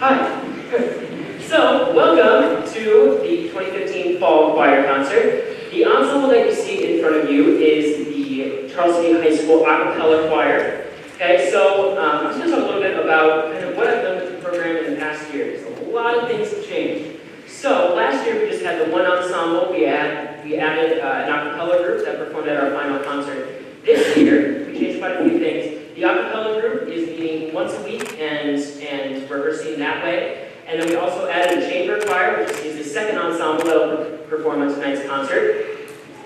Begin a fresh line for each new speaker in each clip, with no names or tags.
Hi. Good. So, welcome to the 2015 Fall Choir Concert. The ensemble that you see in front of you is the Charles City High School a cappella choir. Okay, so I'm just going to talk a little bit about kind of what I've done with the program in the past years. A lot of things have changed. So, last year we just had the one ensemble. We added an a cappella group that performed at our final concert. This year, we changed quite a few things. The a cappella group is meeting once a week and rehearsing that way. And then we also added a chamber choir, which is the second ensemble that will perform on tonight's concert.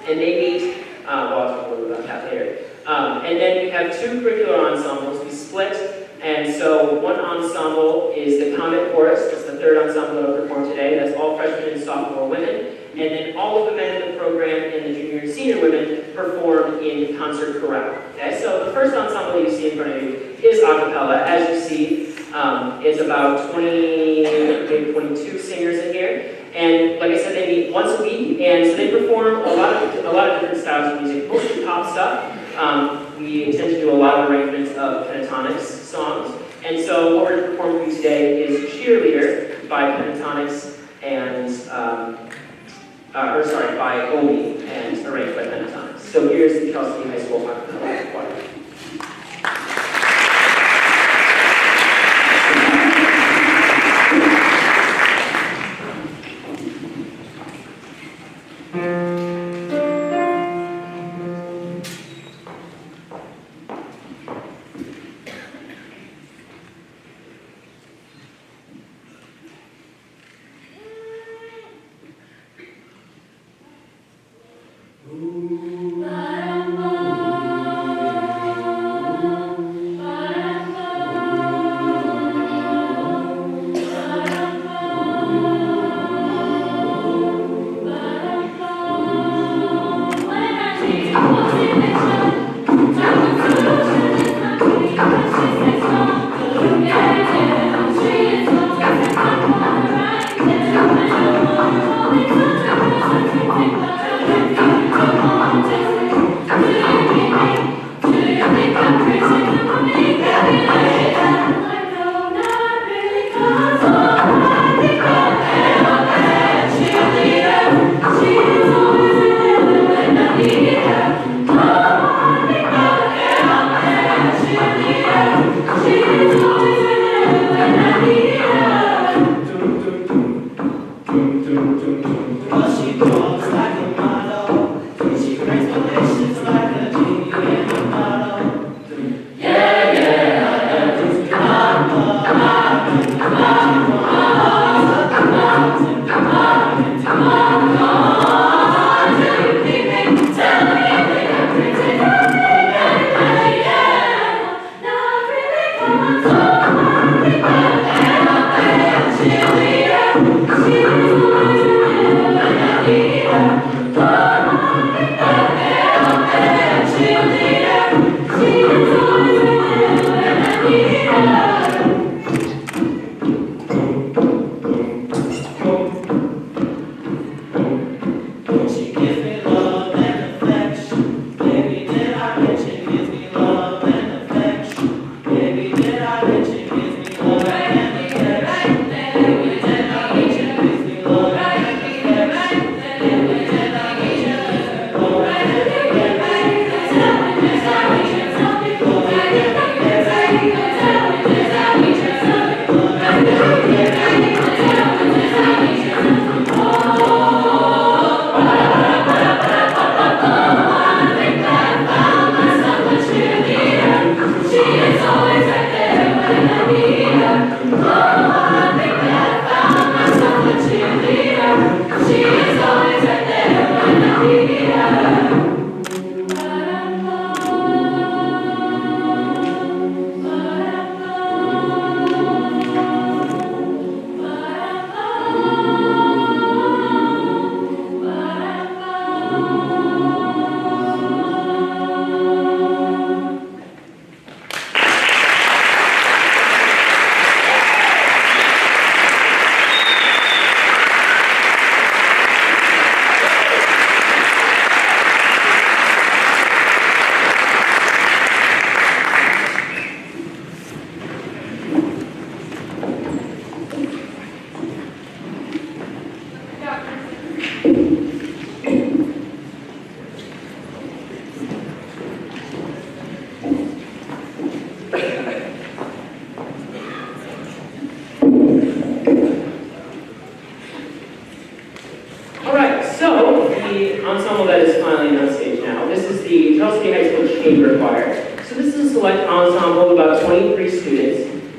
And they meet, well, I'll talk a little bit about that later. And then we have two curricular ensembles. We split, and so one ensemble is the Comet Chorus. That's the third ensemble that will perform today. That's all freshmen and sophomore women. And then all of the men in the program and the junior and senior women perform in concert chorale. Okay, so the first ensemble you see in front of you is a cappella. As you see, it's about 20, maybe 22 singers in here. And like I said, they meet once a week, and so they perform a lot of different styles of music, mostly pop stuff. We tend to do a lot of arrangements of Pentatonix songs. And so what we're going to perform for you today is Cheerleader by Pentatonix and by Omi and arranged by Pentatonix. So here's the Charles City High School a cappella choir.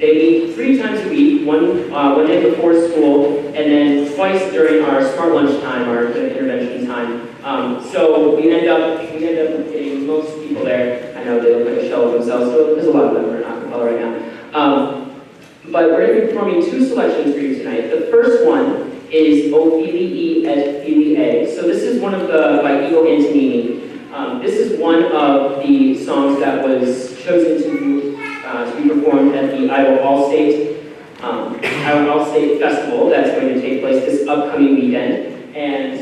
They meet 3 times a week, one day before school, and then twice during our smart lunch time, our intervention time. So we end up getting most people there. I know they look like a shell of themselves, so there's a lot of them who are not acapella right now. But we're going to be performing 2 selections for you tonight. The first one is O Filii et Filiae. So this is one of the, by Ivo Antonini. This is one of the songs that was chosen to be performed at the Iowa All-State Festival that's going to take place this upcoming weekend. And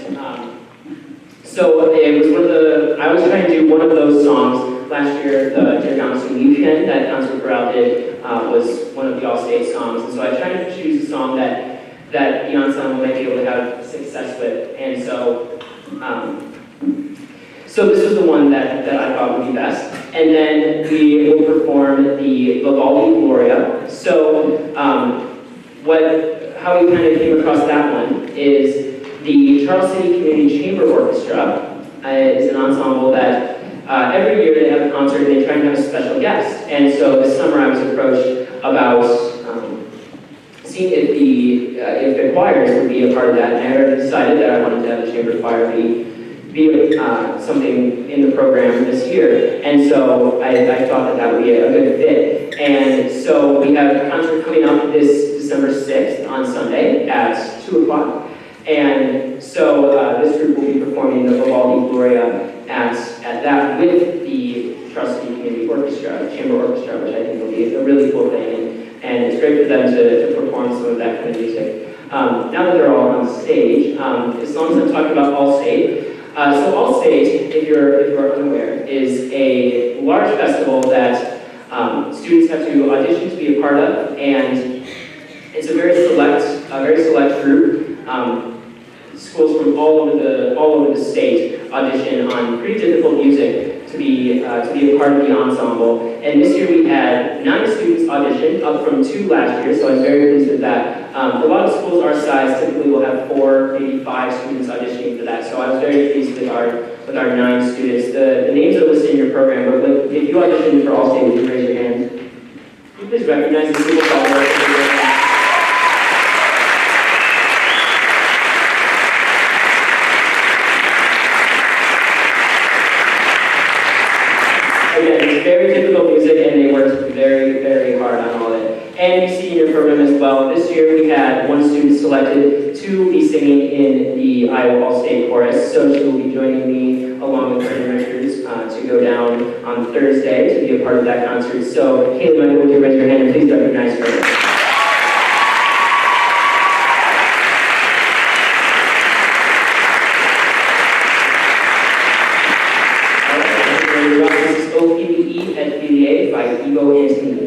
so it was I was trying to do one of those songs. Last year, the Dear Damasu Weekend that Concert Chorale did was one of the All-State songs. And so I tried to choose a song that the ensemble might be able to have success with. And so so this was the one that I thought would be best. And then we will perform the Vivaldi Gloria. So how we kind of came across that one is the Charles City Community Chamber Orchestra is an ensemble that every year they have a concert and they try and have a special guest. And so this summer I was approached about seeing if the choirs would be a part of that. And I already decided that I wanted to have the chamber choir be something in the program this year. And so I thought that would be a good fit. And so we have a concert coming up this December 6th on Sunday at 2 o'clock. And so this group will be performing the Vivaldi Gloria at that with the Charles City Community Orchestra, Chamber Orchestra, which I think will be a really cool thing. And it's great for them to perform some of that kind of music. Now that they're all on stage, as long as I'm talking about All-State, so All-State, if you're unaware, is a large festival that students have to audition to be a part of, and it's a very select group. Schools from all over the state audition on pretty difficult music to be a part of the ensemble. And this year we had 9 students audition, up from 2 last year, so I'm very pleased with that. A lot of schools our size typically will have 4, maybe 5 students auditioning for that, so I was very pleased with our 9 students. The names are listed in your program, but if you auditioned for All-State, would you raise your hand? Can you please recognize the people followers? Again, it's very difficult music, and they worked very, very hard on all of it. And you see in your program as well, this year we had 1 student selected to be singing in the Iowa All-State Chorus, so she will be joining me along with Brendan Richards to go down on Thursday to be a part of that concert. So, Haley Michael, would you raise your hand and please recognize her? This is O Filii et Filiae by Ivo Antonini.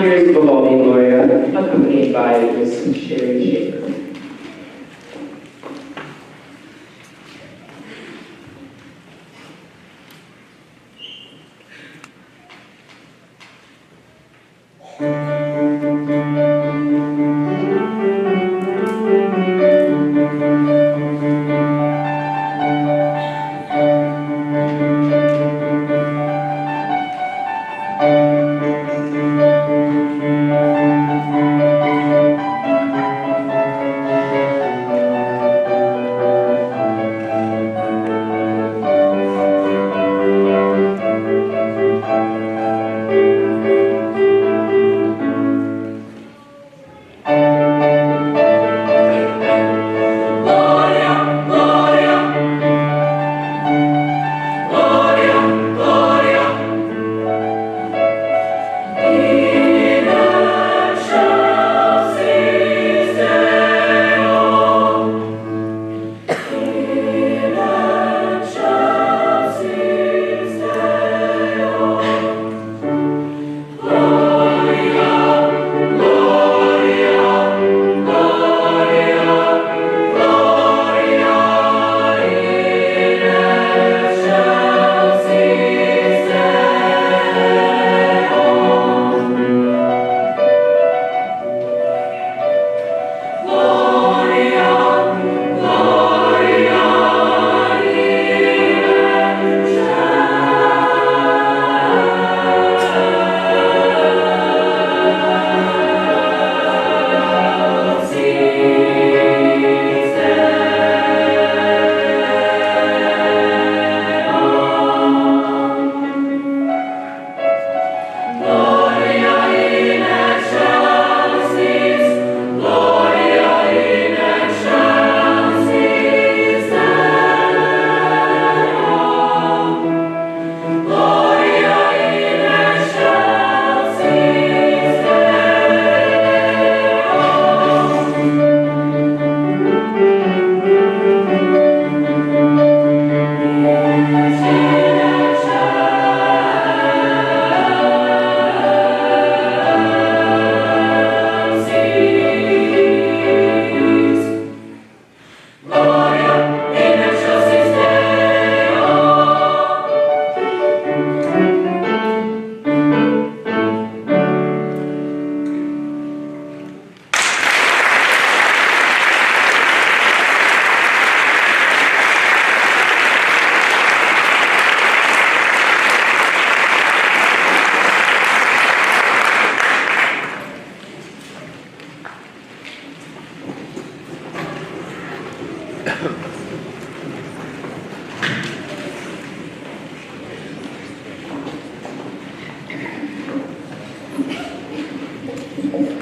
years of Vivaldi Gloria, accompanied by Miss Sherry Schaefer.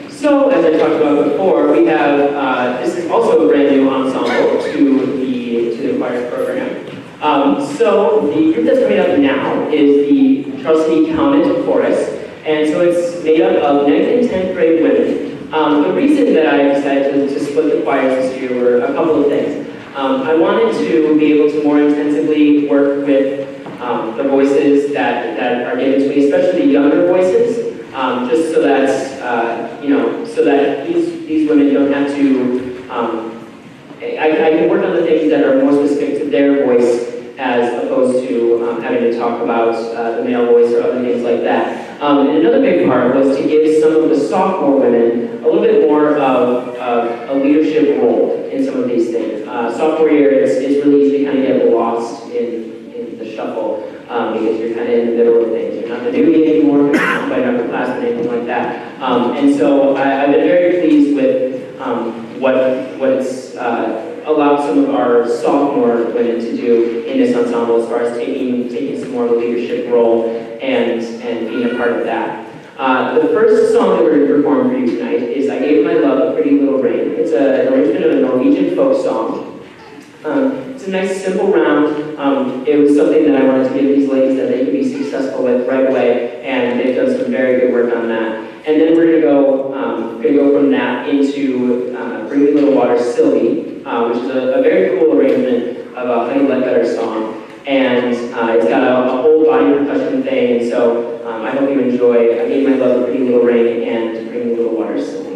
So, as I talked about before, we have, this is also a brand new ensemble to the choir program. So, the group that's coming up now is the Charles City County Chorus, and so it's made up of 9th and 10th grade women. The reason that I decided to split the choirs this year were a couple of things. I wanted to be able to more intensively work with the voices that are given to me, especially the younger voices. Just so that, so that these women don't have to, I can work on the things that are more specific to their voice as opposed to having to talk about the male voice or other things like that. And another big part was to give some of the sophomore women a little bit more of a leadership role in some of these things. Sophomore year, it's really easy to kind of get lost in the shuffle. Because you're kind of in the middle of things. You're not the newbie anymore, you're not quite upperclassmen, anything like that. And so I've been very pleased with what it's allowed some of our sophomore women to do in this ensemble as far as taking some more of a leadership role and being a part of that. The first song that we're going to perform for you tonight is I Gave My Love a Pretty Little Rain. It's an arrangement of a Norwegian folk song. It's a nice simple round. It was something that I wanted to give these ladies that they could be successful with right away, and they've done some very good work on that. And then we're gonna go from that into Bring Me Little Water, Sylvie, which is a very cool arrangement of a Honey Ledbetter song. and it's got a whole body percussion thing, and so I hope you enjoy I Gave My Love a Pretty Little Ring and Bring the Little Water Slowly.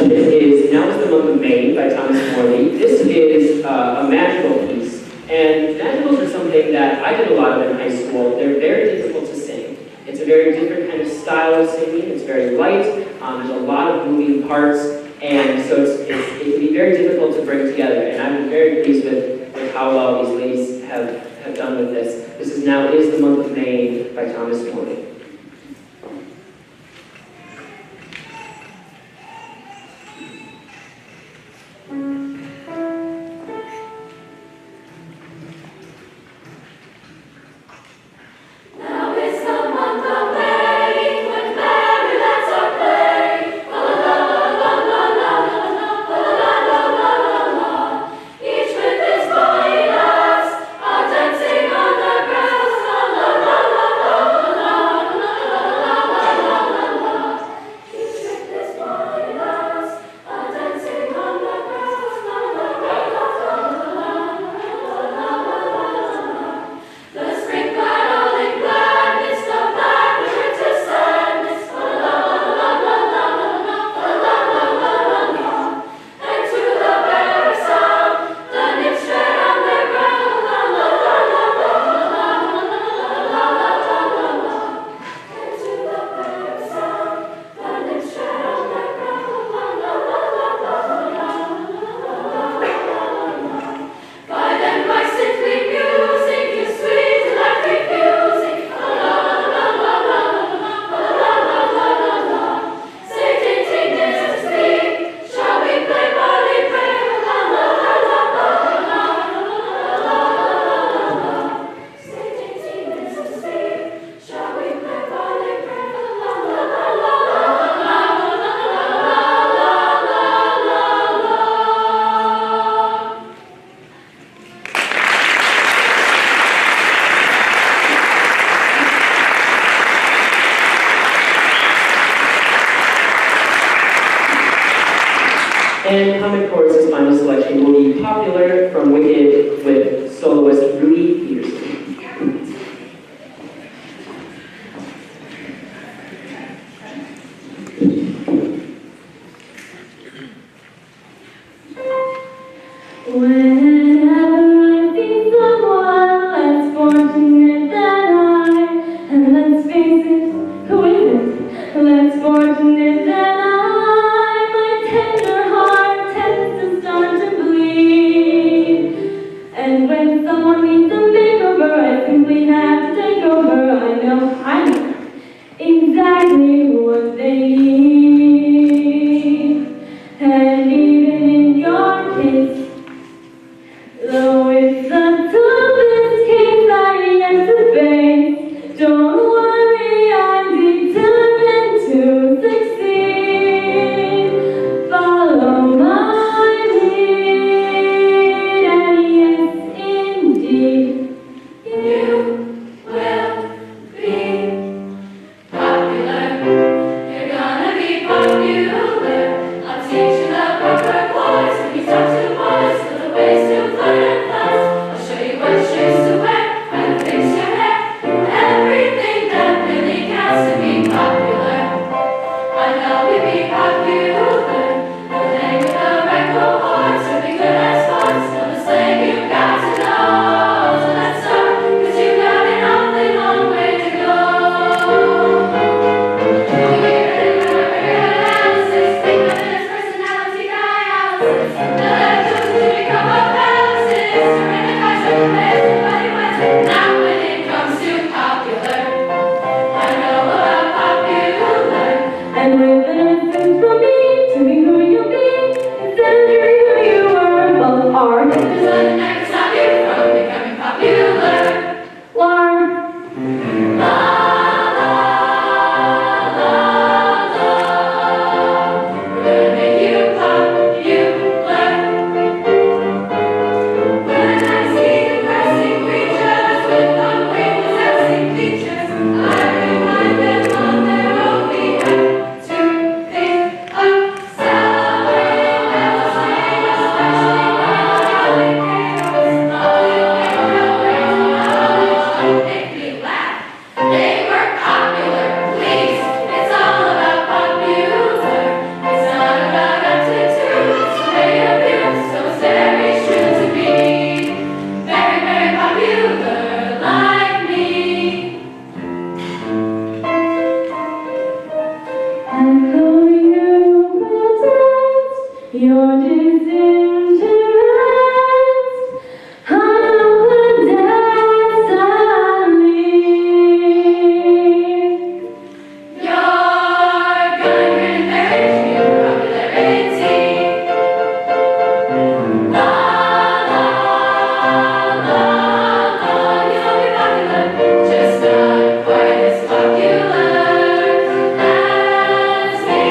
selection is Now is the Month of May by Thomas Morley. This is a magical piece, and magicals are something that I did a lot of in high school. They're very difficult to sing. It's a very different kind of style of singing. It's very light. There's a lot of moving parts, and so it can be very difficult to bring together. And I'm very pleased with how well these ladies have done with this. This is Now is the Month of May by Thomas Morley. And Common Chorus's final selection will be Popular from Wicked with soloist Rudy Peterson.
Your disinterest, how the destiny. Your good marriage, your popularity. La la la la, you'll be popular, just not quite as popular as me.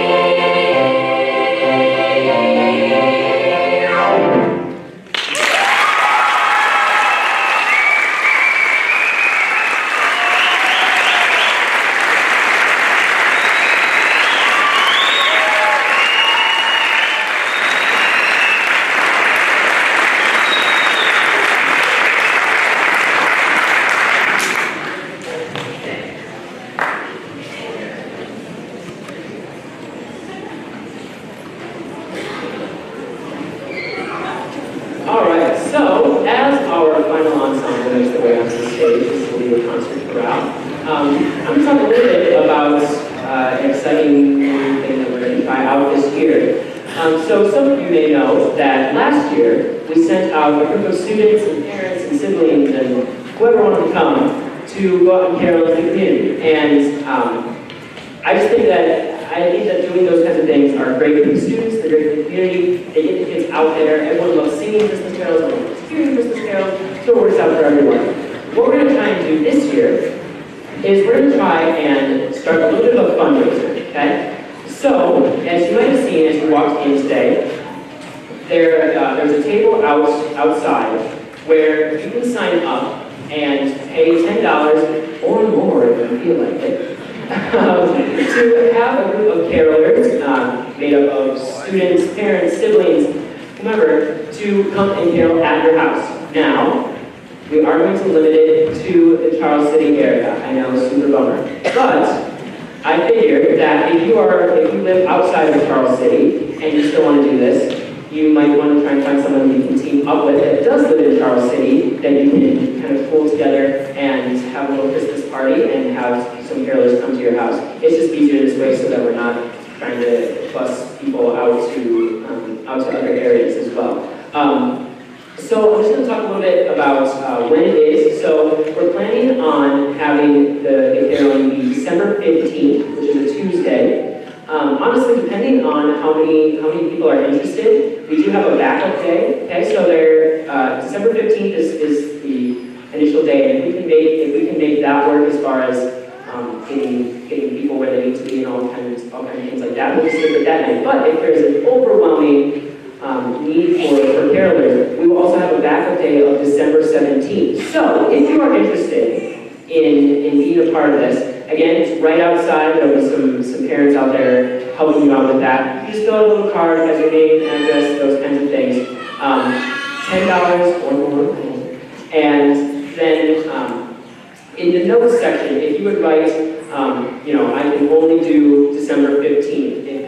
All right, so as our final ensemble makes their way onto the stage, this will be a concert throughout. I'm going to talk a little bit about an exciting new thing that we're going to try out this year. So some of you may know that last year we sent out a group of students and parents and siblings and whoever wanted to come to go out and carol in the community. And I just think that doing those kinds of things are great for the students, they're great for the community, they get the kids out there, everyone loves singing Christmas carols, everyone loves hearing Christmas carols, so it works out for everyone. What we're going to try and do this year is we're going to try and start a little bit of a fundraiser, okay? So, as you might have seen as you walked in today, there's a table outside where you can sign up and pay $10 or more if you feel like it. To have a group of carolers made up of students, parents, siblings, whomever, to come and carol at your house. Now, we are going to limit it to the Charles City area. I know, super bummer. But I figured that if you live outside of Charles City and you still want to do this, you might want to try and find someone you can team up with that does live in Charles City that you can kind of pull together and have a little Christmas party and have some carolers come to your house. It's just easier this way so that we're not trying to bus people out to other areas as well. So I'm just going to talk a little bit about when it is. So we're planning on having the caroling be December 15th, which is a Tuesday. Honestly, depending on how many people are interested, we do have a backup day. Okay, so December 15th is the initial day, and if we can make that work as far as getting people where they need to be and all kinds of things like that, we'll just stick with that night. But if there's an overwhelming need for carolers, we will also have a backup day of December 17th. So if you are interested in being a part of this, again, it's right outside. There'll be some parents out there helping you out with that. You just fill out a little card, has your name, address, those kinds of things. $10 or more. And then in the notes section, if you would write, I can only do December 15th if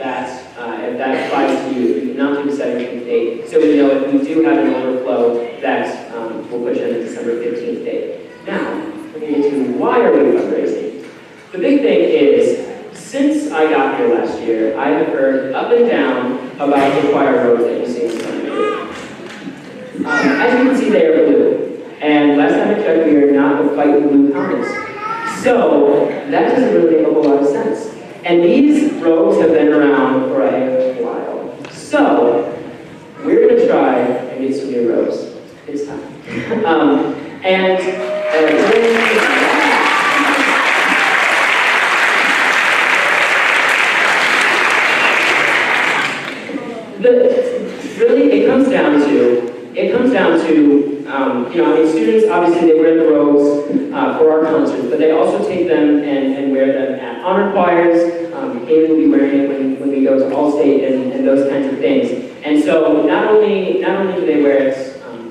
that applies to you. You cannot do the 17th date. So we know if we do have an overflow, that we'll push in the December 15th date. Now, we're going to get to why are we fundraising? The big thing is, since I got here last year, I have heard up and down about the choir robes that you see in front of you. As you can see, they are blue. And last time I checked, we are not the fight blue comics. So that doesn't really make a whole lot of sense. And these robes have been around for a while. So we're going to try and get some new robes. It's time. Really, it comes down to, students, obviously, they wear the robes for our concerts, but they also take them and wear them at honor choirs. Haley will be wearing it when we go to Allstate and those kinds of things. And so, not only do they wear it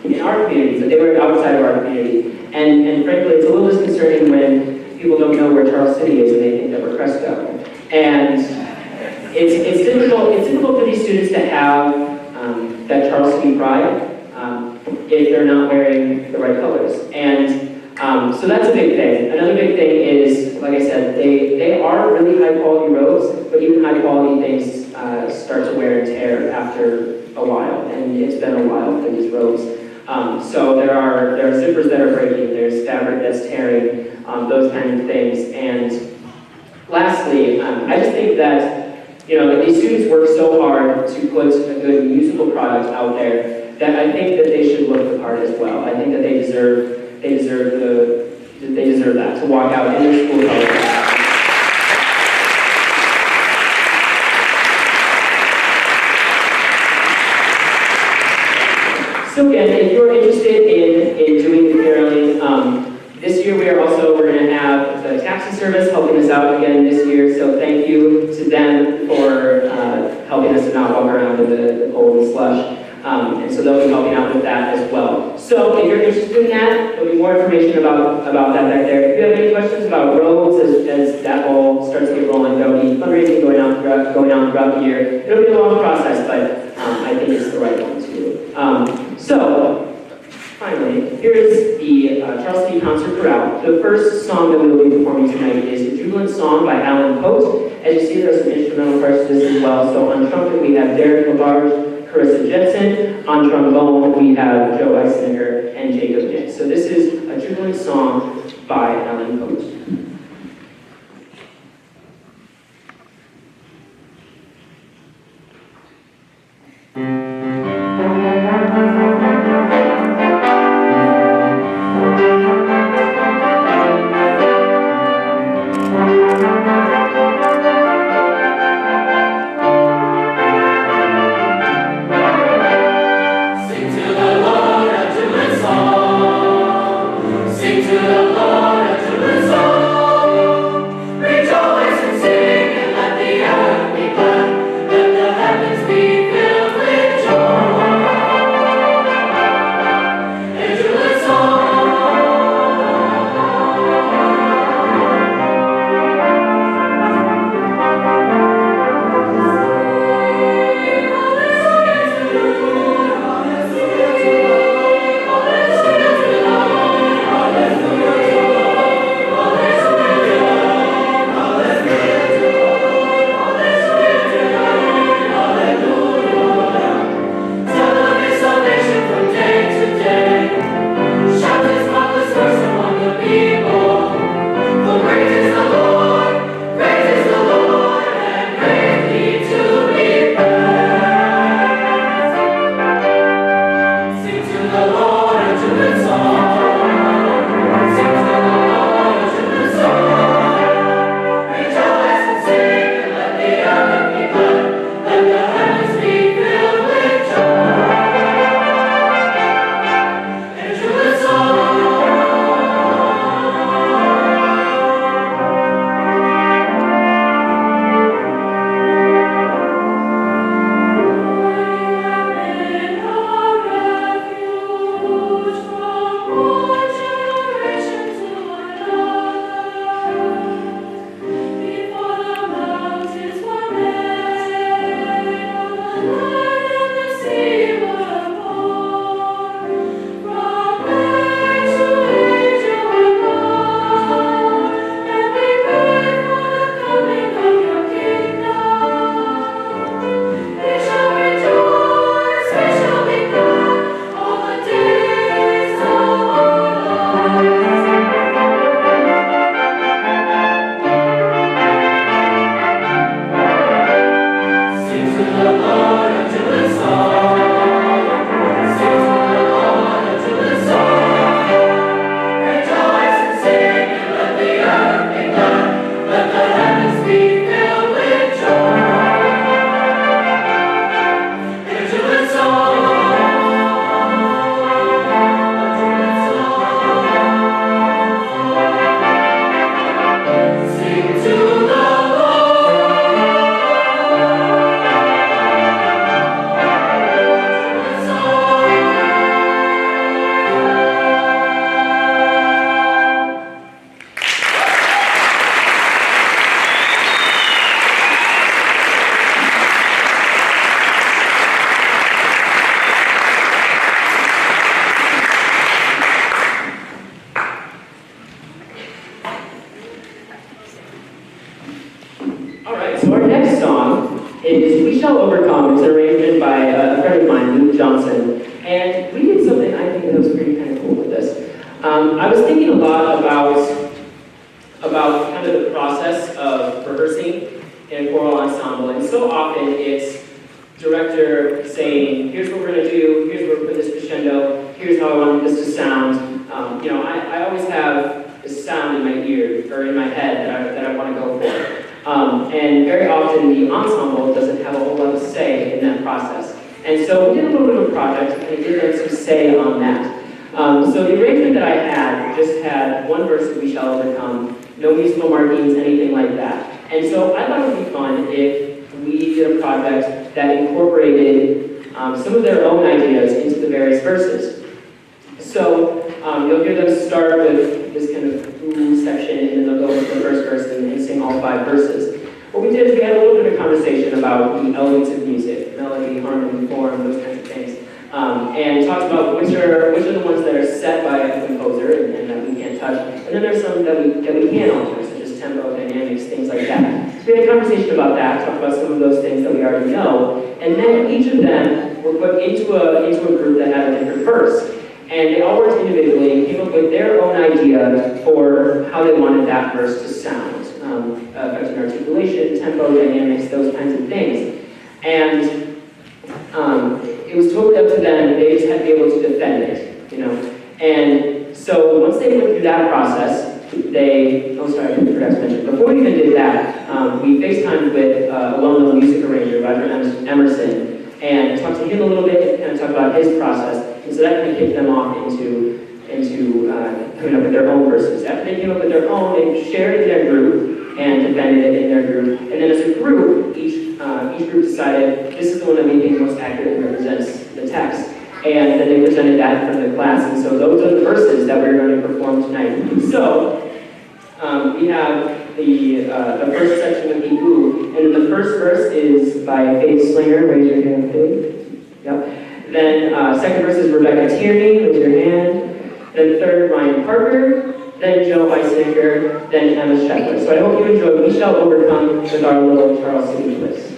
in our community, but they wear it outside of our community. And frankly, it's a little disconcerting when people don't know where Charles City is and they think that we're Cresco. And it's difficult for these students to have that Charles City pride if they're not wearing the right colors. And so that's a big thing. Another big thing is, like I said, they are really high quality robes, but even high quality things start to wear and tear after a while, and it's been a while for these robes. So there are zippers that are breaking, there's fabric that's tearing, those kind of things. And lastly, I just think that these students work so hard to put a good musical product out there that I think that they should look the part as well. I think that they deserve that, to walk out in their school colors. So again, if you're interested in doing the caroling, this year we're going to have the taxi service helping us out again this year. So thank you to them for helping us to not walk around in the cold and slush. And so they'll be helping out with that as well. So if you're interested in that, there'll be more information about that back there. If you have any questions about roads as that all starts to get rolling, there'll be fundraising going on throughout the year. It'll be a long process, but I think it's the right one to do. So, finally, here is the Charles City Concert Chorale. The first song that we will be performing tonight is the Jubilant Song by Alan Post. As you see, there are some instrumental parts to this as well. So on trumpet, we have Derek LaBarge, Carissa Jensen. On trombone, we have Joe Eisinger and Jacob Nick. So this is a Jubilant Song by Alan Post.
Sing to the Lord a jubilant song.
I was thinking a lot about kind of the process of rehearsing in a choral ensemble, and so often it's director saying, here's what we're going to do, here's where we're putting this crescendo, here's how I want this to sound. I always have this sound in my ear, or in my head, that I want to go for. And very often the ensemble doesn't have a whole lot of say in that process. And so we did a little bit of a project, and I did have some say on that. So the arrangement that I had just had one verse of We Shall Overcome, no musical markings, anything like that. And so I thought it would be fun if we did a project that incorporated some of their own ideas into the various verses. So you'll hear them start with this kind of ooh section, and then they'll go into the first verse and sing all 5 verses. What we did is we had a little bit of conversation about the elements of music, melody, harmony, form, those kinds of things. And talked about which are the ones that are set by a composer and that we can't touch. And then there's some that we can alter, such as tempo, dynamics, things like that. So we had a conversation about that, talked about some of those things that we already know, and then each of them were put into a group that had a different verse. And they all worked individually and came up with their own idea for how they wanted that verse to sound, affecting articulation, tempo, dynamics, those kinds of things. And it was totally up to them. They just had to be able to defend it, And so once they went through that process, I forgot to mention, before we even did that, we FaceTimed with a well-known music arranger, Roger Emerson, and talked to him a little bit and kind of talked about his process. And so that kind of kicked them off into coming up with their own verses. After they came up with their own, they shared in their group and defended it in their group. And then as a group, each group decided this is the one that we think most accurately represents the text. And then they presented that in front of the class. And so those are the verses that we're going to perform tonight. So we have the first section of the Ooh. And the first verse is by Faith Slinger. Raise your hand, Faith. Yep. Then second verse is Rebecca Tierney. Raise your hand. Then third, Ryan Parker. Then Joe Eisenecker. Then Emma Sheckler. So I hope you enjoy We Shall Overcome with our little Charles City twist.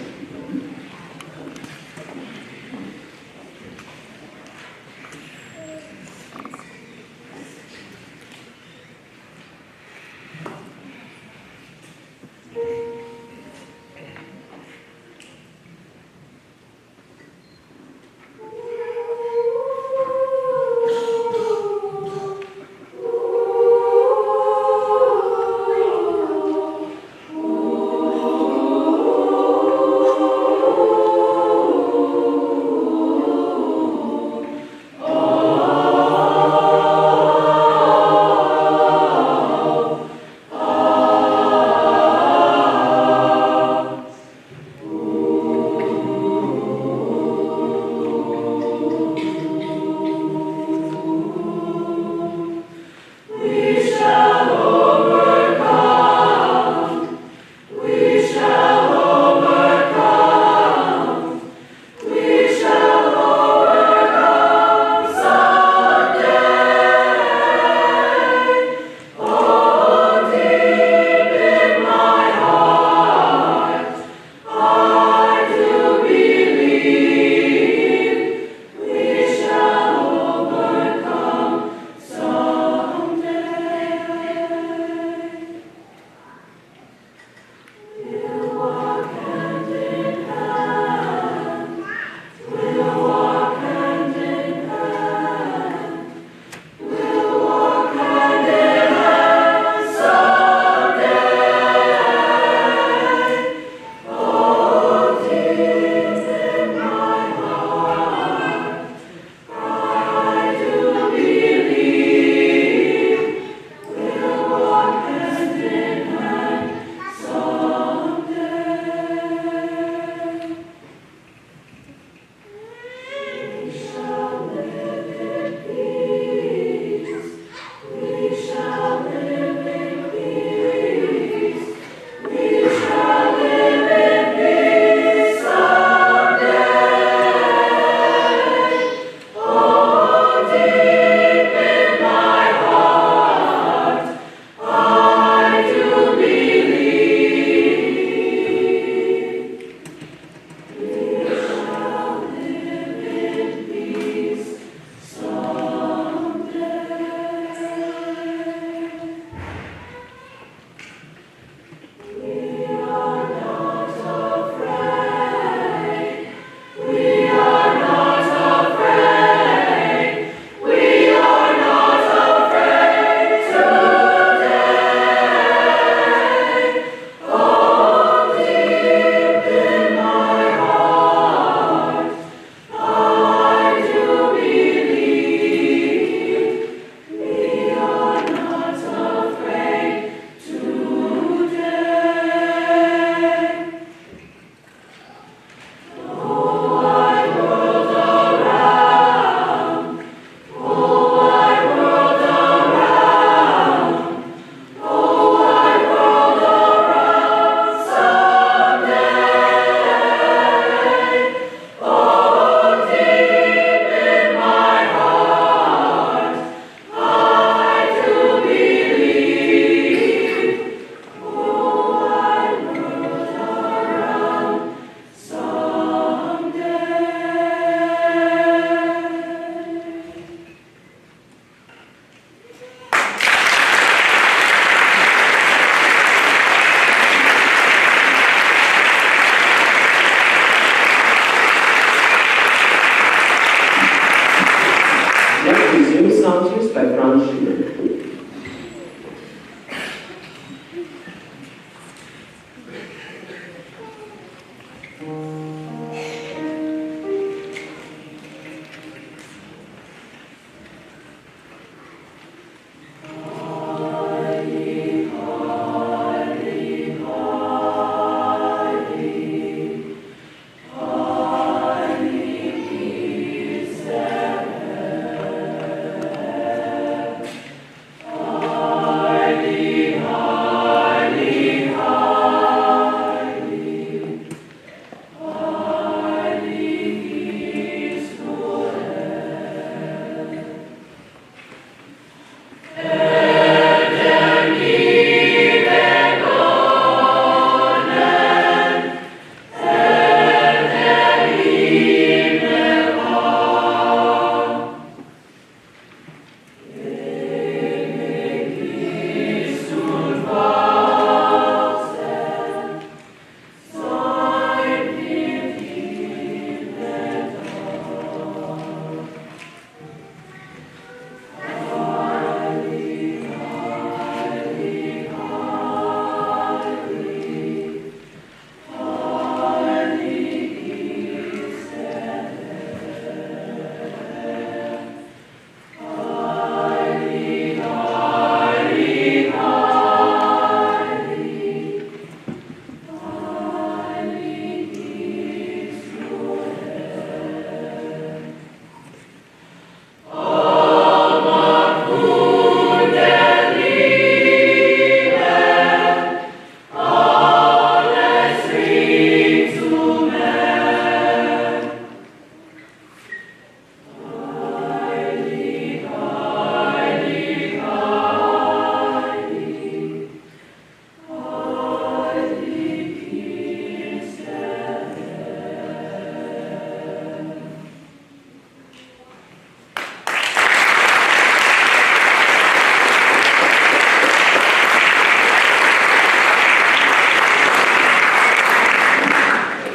John Schumann.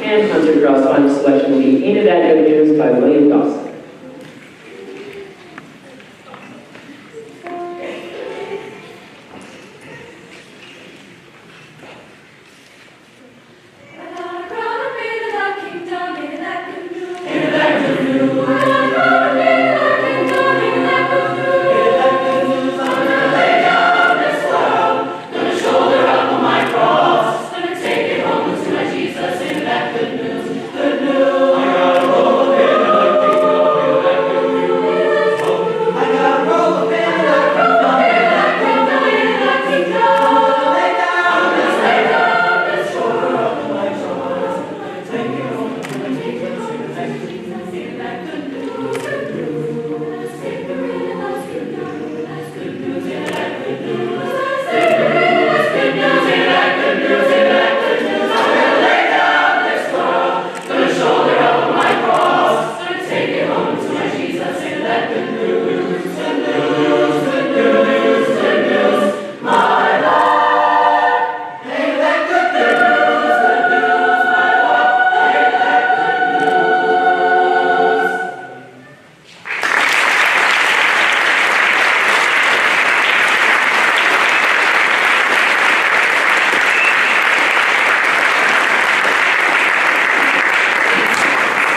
And concert girls' final selection will be Ain't It That Good News by William Dawson.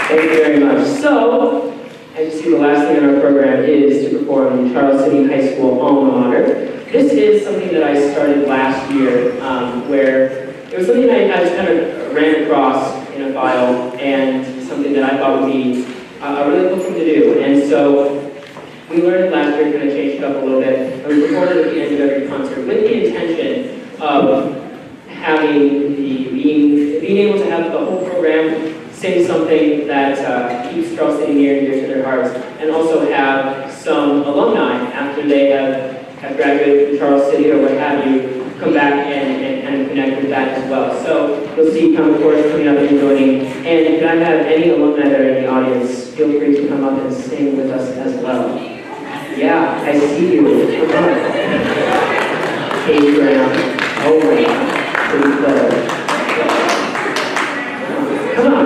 Thank you very much. So, as you see, the last thing on our program is to perform the Charles City High School alma mater. This is something that I started last year, where it was something I just kind of ran across in a file, and something that I thought would be a really cool thing to do. And so, we learned last year, kind of changed it up a little bit, and we recorded at the end of every concert with the intention of having being able to have the whole program sing something that keeps Charles City near and dear to their hearts, and also have some alumni after they have graduated from Charles City or what have you, come back and kind of connect with that as well. So you'll see Common Chorus coming up and joining. And if I have any alumni that are in the audience, feel free to come up and sing with us as well. Yeah, I see you. Come on. Adrian. Oh my God. Pretty close. Come on.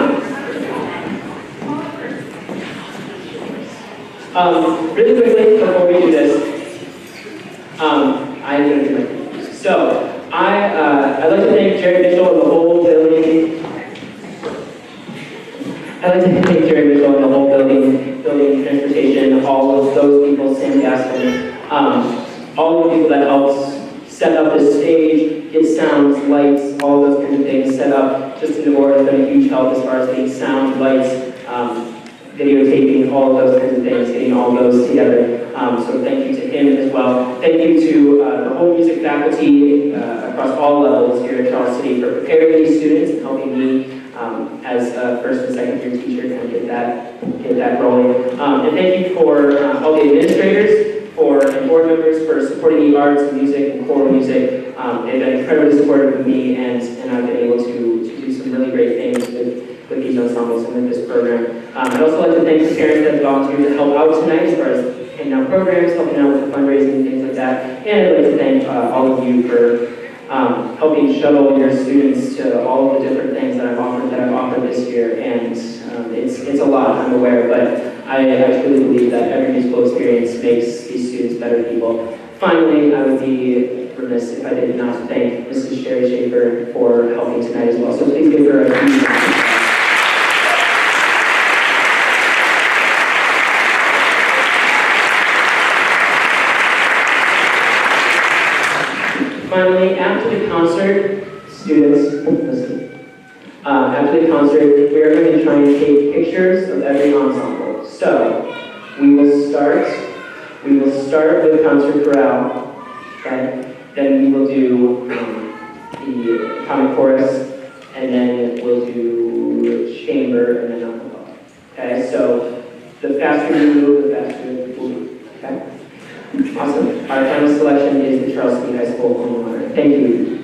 Really quickly, before we do this, I'm going to do my thing. So, I'd like to thank Jerry Mitchell and the whole building. I'd like to thank Jerry Mitchell and the whole building transportation, all of those people, Sam Gaston, all of the people that helped set up the stage, get sounds, lights, all those kind of things set up. Justin DeVore has been a huge help as far as getting sound, lights, videotaping, all of those kinds of things, getting all those together. So thank you to him as well. Thank you to the whole music faculty across all levels here at Charles City for preparing these students and helping me as a first and second year teacher kind of get that rolling. And thank you for all the administrators, and board members for supporting the arts and music and choral music. They've been incredibly supportive of me, and I've been able to do some really great things with these ensembles and with this program. I'd also like to thank the parents that volunteered to help out tonight as far as handing out programs, helping out with fundraising and things like that. And I'd like to thank all of you for helping shuttle your students to all of the different things that I've offered this year. And it's a lot, I'm aware, but I truly believe that every musical experience makes these students better people. Finally, I would be remiss if I did not thank Mrs. Sherry Schaefer for helping tonight as well. So please give her a huge round. Finally, after the concert, students, listen. After the concert, we are going to try and take pictures of every ensemble. So, we will start with Concert Chorale, okay? Then we will do the comic chorus, and then we'll do chamber, and then acapella. Okay, so the faster you move, the faster we move. Okay? Awesome. Our final selection is the Charles City High School Alma Mater. Thank you.